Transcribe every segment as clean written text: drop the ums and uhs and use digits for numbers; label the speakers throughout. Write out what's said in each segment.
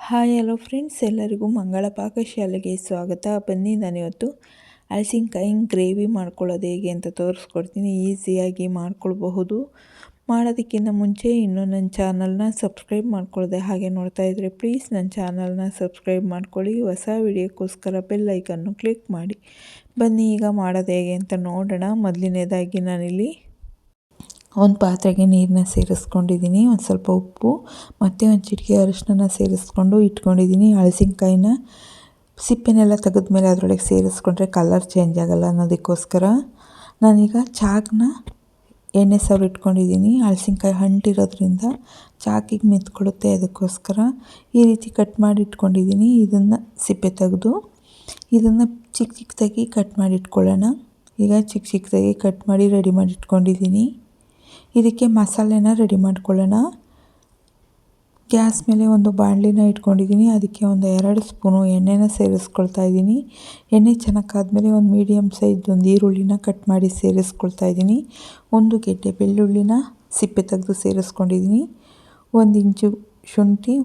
Speaker 1: Hi hello friends, ಎಲ್ಲರಿಗೂ ಮಂಗಳ ಪಾಕಶಾಲೆಗೆ ಸ್ವಾಗತ. ಬನ್ನಿ, ನಾನಿವತ್ತು ಹಲಸಿನಕಾಯಿ ಗ್ರೇವಿ ಮಾಡ್ಕೊಳ್ಳೋದು ಹೇಗೆ ಅಂತ ತೋರಿಸ್ಕೊಡ್ತೀನಿ. ಈಸಿಯಾಗಿ ಮಾಡ್ಕೊಳ್ಬಹುದು. ಮಾಡೋದಕ್ಕಿಂತ ಮುಂಚೆ ಇನ್ನೂ ನನ್ನ ಚಾನಲ್ನ ಸಬ್ಸ್ಕ್ರೈಬ್ ಮಾಡ್ಕೊಳ್ಳದೆ ಹಾಗೆ ನೋಡ್ತಾ ಇದ್ದರೆ ಪ್ಲೀಸ್ ನನ್ನ ಚಾನಲ್ನ ಸಬ್ಸ್ಕ್ರೈಬ್ ಮಾಡ್ಕೊಳ್ಳಿ. ಹೊಸ ವಿಡಿಯೋಕ್ಕೋಸ್ಕರ ಬೆಲ್ ಐಕನ್ನು ಕ್ಲಿಕ್ ಮಾಡಿ. ಬನ್ನಿ ಈಗ ಮಾಡೋದು ಹೇಗೆ ಅಂತ ನೋಡೋಣ. ಮೊದಲನೇದಾಗಿ ನಾನಿಲ್ಲಿ ಒಂದು ಪಾತ್ರೆಗೆ ನೀರನ್ನ ಸೇರಿಸ್ಕೊಂಡಿದ್ದೀನಿ. ಒಂದು ಸ್ವಲ್ಪ ಉಪ್ಪು ಮತ್ತು ಒಂದು ಚಿಟಿಕೆ ಅರಿಶಿನ ಸೇರಿಸ್ಕೊಂಡು ಇಟ್ಕೊಂಡಿದ್ದೀನಿ. ಹಲಸಿನಕಾಯಿನ ಸಿಪ್ಪೆನೆಲ್ಲ ತೆಗೆದ್ಮೇಲೆ ಅದರೊಳಗೆ ಸೇರಿಸ್ಕೊಂಡ್ರೆ ಕಲರ್ ಚೇಂಜ್ ಆಗೋಲ್ಲ ಅನ್ನೋದಕ್ಕೋಸ್ಕರ ನಾನೀಗ ಚಾಕ್ನ ಎಣ್ಣೆ ಸವರಿ ಇಟ್ಕೊಂಡಿದ್ದೀನಿ. ಹಲಸಿನಕಾಯಿ ಅಂಟಿರೋದ್ರಿಂದ ಚಾಕಿಗೆ ಮೆತ್ಕೊಳ್ಳುತ್ತೆ, ಅದಕ್ಕೋಸ್ಕರ ಈ ರೀತಿ ಕಟ್ ಮಾಡಿ ಇಟ್ಕೊಂಡಿದ್ದೀನಿ. ಇದನ್ನು ಸಿಪ್ಪೆ ತೆಗೆದು ಇದನ್ನು ಚಿಕ್ಕ ಚಿಕ್ಕದಾಗಿ ಕಟ್ ಮಾಡಿ ಇಟ್ಕೊಳ್ಳೋಣ. ಈಗ ಚಿಕ್ಕ ಚಿಕ್ಕದಾಗಿ ಕಟ್ ಮಾಡಿ ರೆಡಿ ಮಾಡಿ ಇಟ್ಕೊಂಡಿದ್ದೀನಿ. ಇದಕ್ಕೆ ಮಸಾಲೆನ ರೆಡಿ ಮಾಡ್ಕೊಳ್ಳೋಣ. ಗ್ಯಾಸ್ ಮೇಲೆ ಒಂದು ಬಾಣಲಿನ ಇಟ್ಕೊಂಡಿದ್ದೀನಿ. ಅದಕ್ಕೆ ಒಂದು 2 ಸ್ಪೂನು ಎಣ್ಣೆನ ಸೇರಿಸ್ಕೊಳ್ತಾ ಇದ್ದೀನಿ. ಎಣ್ಣೆ ಚೆನ್ನಾಗಿ ಕಾದ್ಮೇಲೆ ಒಂದು ಮೀಡಿಯಮ್ ಸೈಜ್ ಒಂದು ಈರುಳ್ಳಿನ ಕಟ್ ಮಾಡಿ ಸೇರಿಸ್ಕೊಳ್ತಾ ಇದ್ದೀನಿ. 1 ಗೆಡ್ಡೆ ಬೆಳ್ಳುಳ್ಳಿನ ಸಿಪ್ಪೆ ತೆಗೆದು ಸೇರಿಸ್ಕೊಂಡಿದ್ದೀನಿ. 1 ಇಂಚು ಶುಂಠಿ,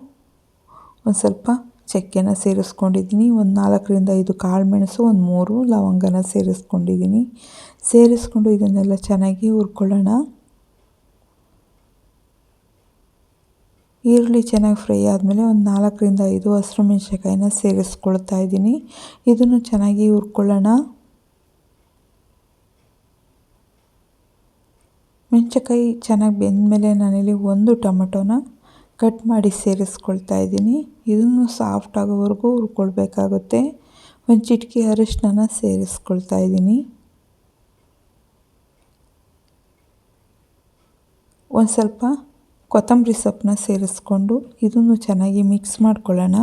Speaker 1: ಒಂದು ಸ್ವಲ್ಪ ಚಕ್ಕೆನ ಸೇರಿಸ್ಕೊಂಡಿದ್ದೀನಿ. ಒಂದು 4ರಿಂದ 5 ಕಾಳು ಮೆಣಸು, ಒಂದು 3 ಲವಂಗನ ಸೇರಿಸ್ಕೊಂಡಿದ್ದೀನಿ. ಸೇರಿಸ್ಕೊಂಡು ಇದನ್ನೆಲ್ಲ ಚೆನ್ನಾಗಿ ಹುರ್ಕೊಳ್ಳೋಣ. ಈರುಳ್ಳಿ ಚೆನ್ನಾಗಿ ಫ್ರೈ ಆದಮೇಲೆ ಒಂದು 4ರಿಂದ 5 ಹಸಿರು ಮೆಣಸಿನಕಾಯಿನ ಸೇರಿಸ್ಕೊಳ್ತಾ ಇದ್ದೀನಿ. ಇದನ್ನು ಚೆನ್ನಾಗಿ ಹುರ್ಕೊಳ್ಳೋಣ. ಮೆಣಸಿನಕಾಯಿ ಚೆನ್ನಾಗಿ ಬೆಂದಮೇಲೆ ನಾನಿಲ್ಲಿ 1 ಟೊಮೆಟೊನ ಕಟ್ ಮಾಡಿ ಸೇರಿಸ್ಕೊಳ್ತಾ ಇದ್ದೀನಿ. ಇದನ್ನು ಸಾಫ್ಟ್ ಆಗೋವರೆಗೂ ಹುರ್ಕೊಳ್ಬೇಕಾಗುತ್ತೆ. ಒಂದು ಚಿಟಿಕೆ ಅರಿಶಿನ ಸೇರಿಸ್ಕೊಳ್ತಾ ಇದ್ದೀನಿ. ಒಂದು ಸ್ವಲ್ಪ ಕೊತ್ತಂಬರಿ ಸೊಪ್ಪನ್ನ ಸೇರಿಸ್ಕೊಂಡು ಇದನ್ನು ಚೆನ್ನಾಗಿ ಮಿಕ್ಸ್ ಮಾಡ್ಕೊಳ್ಳೋಣ.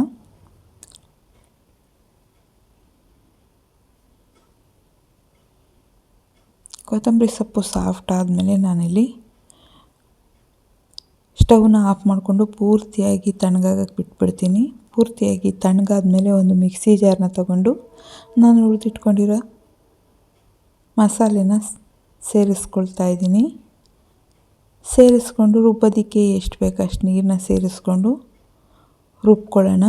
Speaker 1: ಕೊತ್ತಂಬರಿ ಸೊಪ್ಪು ಸಾಫ್ಟ್ ಆದಮೇಲೆ ನಾನಿಲ್ಲಿ ಸ್ಟವ್ನ ಆಫ್ ಮಾಡಿಕೊಂಡು ಪೂರ್ತಿಯಾಗಿ ತಣ್ಣಗಾಗಕ್ಕೆ ಬಿಟ್ಬಿಡ್ತೀನಿ. ಪೂರ್ತಿಯಾಗಿ ತಣ್ಣಗಾದ್ಮೇಲೆ ಒಂದು ಮಿಕ್ಸಿ ಜಾರ್ನ ತಗೊಂಡು ನಾನು ಹುರಿದಿಟ್ಕೊಂಡಿರೋ ಮಸಾಲೆನ ಸೇರಿಸ್ಕೊಳ್ತಾ ಇದ್ದೀನಿ. ಸೇರಿಸ್ಕೊಂಡು ರುಬ್ಬೋದಕ್ಕೆ ಎಷ್ಟು ಬೇಕು ಅಷ್ಟು ನೀರನ್ನ ಸೇರಿಸ್ಕೊಂಡು ರುಬ್ಕೊಳ್ಳೋಣ.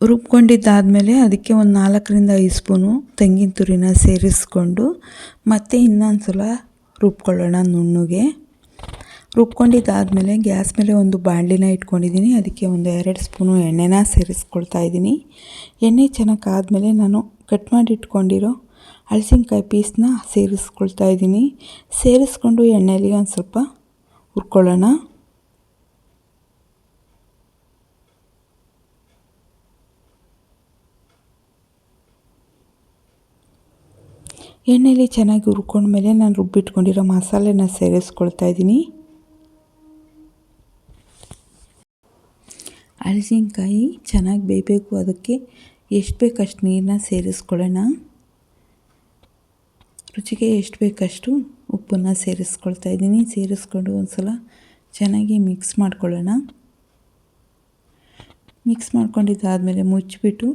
Speaker 1: ರುಬ್ಕೊಂಡಿದ್ದಾದಮೇಲೆ ಅದಕ್ಕೆ ಒಂದು 4ರಿಂದ 5 ಸ್ಪೂನು ತೆಂಗಿನ ತುರಿನ ಸೇರಿಸ್ಕೊಂಡು ಮತ್ತೆ ಇನ್ನೊಂದು ಸಲ ರುಬ್ಕೊಳ್ಳೋಣ ನುಣ್ಣಗೆ. ರುಬ್ಕೊಂಡಿದ್ದಾದಮೇಲೆ ಗ್ಯಾಸ್ ಮೇಲೆ ಒಂದು ಬಾಣಲಿನ ಇಟ್ಕೊಂಡಿದ್ದೀನಿ. ಅದಕ್ಕೆ ಒಂದು 2 ಸ್ಪೂನು ಎಣ್ಣೆನ ಸೇರಿಸ್ಕೊಳ್ತಾ ಇದ್ದೀನಿ. ಎಣ್ಣೆ ಚೆನ್ನಾಗಿ ಕಾದ್ಮೇಲೆ ನಾನು ಕಟ್ ಮಾಡಿ ಇಟ್ಕೊಂಡಿರೋ ಹಲಸಿನಕಾಯಿ ಪೀಸ್ನ ಸೇರಿಸ್ಕೊಳ್ತಾ ಇದ್ದೀನಿ. ಸೇರಿಸ್ಕೊಂಡು ಎಣ್ಣೆಯಲ್ಲಿ ಒಂದು ಸ್ವಲ್ಪ ಹುರ್ಕೊಳ್ಳೋಣ. ಎಣ್ಣೆಯಲ್ಲಿ ಚೆನ್ನಾಗಿ ಹುರ್ಕೊಂಡ್ಮೇಲೆ ನಾನು ರುಬ್ಬಿಟ್ಕೊಂಡಿರೋ ಮಸಾಲೆನ ಸೇರಿಸ್ಕೊಳ್ತಾ ಇದ್ದೀನಿ. ಹಲಸಿನಕಾಯಿ ಚೆನ್ನಾಗಿ ಬೇಯಬೇಕು. ಅದಕ್ಕೆ ಎಷ್ಟು ಬೇಕಷ್ಟು ನೀರನ್ನ ಸೇರಿಸ್ಕೊಳ್ಳೋಣ. ರುಚಿಗೆ ಎಷ್ಟು ಬೇಕಷ್ಟು ಉಪ್ಪನ್ನು ಸೇರಿಸ್ಕೊಳ್ತಾ ಇದ್ದೀನಿ. ಸೇರಿಸ್ಕೊಂಡು ಒಂದು ಸಲ ಚೆನ್ನಾಗಿ ಮಿಕ್ಸ್ ಮಾಡ್ಕೊಳ್ಳೋಣ. ಮಿಕ್ಸ್ ಮಾಡ್ಕೊಂಡಿದ್ದಾದಮೇಲೆ ಮುಚ್ಚಿಬಿಟ್ಟು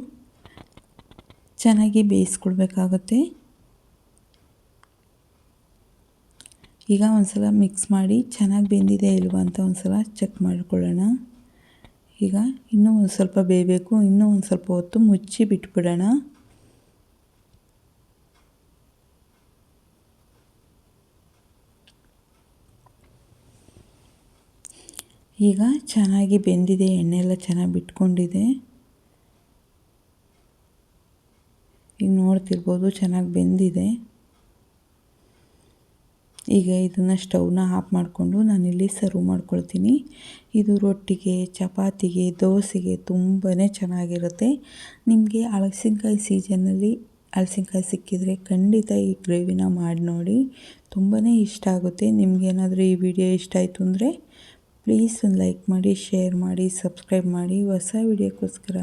Speaker 1: ಚೆನ್ನಾಗಿ ಬೇಯಿಸ್ಕೊಳ್ಬೇಕಾಗುತ್ತೆ. ಈಗ ಒಂದು ಸಲ ಮಿಕ್ಸ್ ಮಾಡಿ ಚೆನ್ನಾಗಿ ಬೆಂದಿದೆ ಇಲ್ವಾ ಅಂತ ಒಂದು ಸಲ ಚೆಕ್ ಮಾಡ್ಕೊಳ್ಳೋಣ. ಈಗ ಇನ್ನೂ ಒಂದು ಸ್ವಲ್ಪ ಬೇಯಬೇಕು. ಇನ್ನೂ ಒಂದು ಸ್ವಲ್ಪ ಹೊತ್ತು ಮುಚ್ಚಿ ಬಿಟ್ಬಿಡೋಣ. ಈಗ ಚೆನ್ನಾಗಿ ಬೆಂದಿದೆ, ಎಣ್ಣೆ ಎಲ್ಲ ಚೆನ್ನಾಗಿ ಬಿಟ್ಕೊಂಡಿದೆ. ಈಗ ನೋಡ್ತಿರ್ಬೋದು ಚೆನ್ನಾಗಿ ಬೆಂದಿದೆ. ಈಗ ಇದನ್ನು ಸ್ಟವ್ನ ಆಫ್ ಮಾಡಿಕೊಂಡು ನಾನಿಲ್ಲಿ ಸರ್ವ್ ಮಾಡ್ಕೊಳ್ತೀನಿ. ಇದು ರೊಟ್ಟಿಗೆ, ಚಪಾತಿಗೆ, ದೋಸೆಗೆ ತುಂಬಾ ಚೆನ್ನಾಗಿರುತ್ತೆ. ನಿಮಗೆ ಹಲಸಿನಕಾಯಿ ಸೀಸನ್ನಲ್ಲಿ ಹಲಸಿನಕಾಯಿ ಸಿಕ್ಕಿದರೆ ಖಂಡಿತ ಈ ಗ್ರೇವಿನ ಮಾಡಿ ನೋಡಿ, ತುಂಬಾ ಇಷ್ಟ ಆಗುತ್ತೆ. ನಿಮಗೇನಾದರೂ ಈ ವಿಡಿಯೋ ಇಷ್ಟ ಆಯಿತು ಅಂದರೆ ಪ್ಲೀಸ್ ಒಂದು ಲೈಕ್ ಮಾಡಿ, ಶೇರ್ ಮಾಡಿ, ಸಬ್ಸ್ಕ್ರೈಬ್ ಮಾಡಿ. ಹೊಸ ವಿಡಿಯೋಕ್ಕೋಸ್ಕರ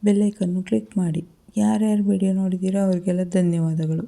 Speaker 1: ಬೆಲ್ ಐಕನ್ನು ಕ್ಲಿಕ್ ಮಾಡಿ. ಯಾರ್ಯಾರು ವಿಡಿಯೋ ನೋಡಿದ್ದೀರೋ ಅವರಿಗೆಲ್ಲ ಧನ್ಯವಾದಗಳು.